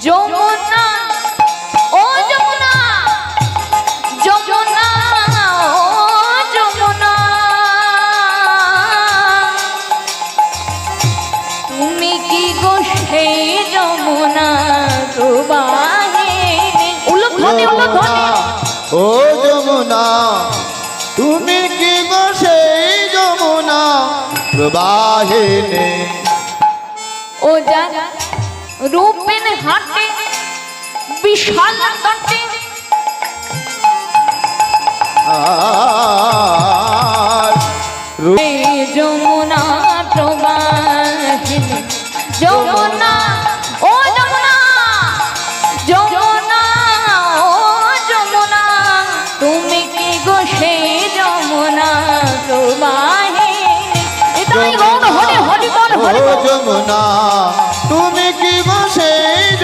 যমুনা ও যমুনা যমুনা ও যমুনা তুমি কি গো সেই যমুনা প্রবাহিনী উলুধ্বনি ও যমুনা তুমি কি গো সেই যমুনা প্রবাহিনী ও যা রূপের হাটে বিশাল তটে যমুনা প্রবাহিনী যমুনা ও যমুনা যমুনা ও যমুনা তুমি কি গো সেই যমুনা প্রবাহিনী এটাই গৌর হরি হরি বল হরি বল যমুনা তুমি কি গো সেই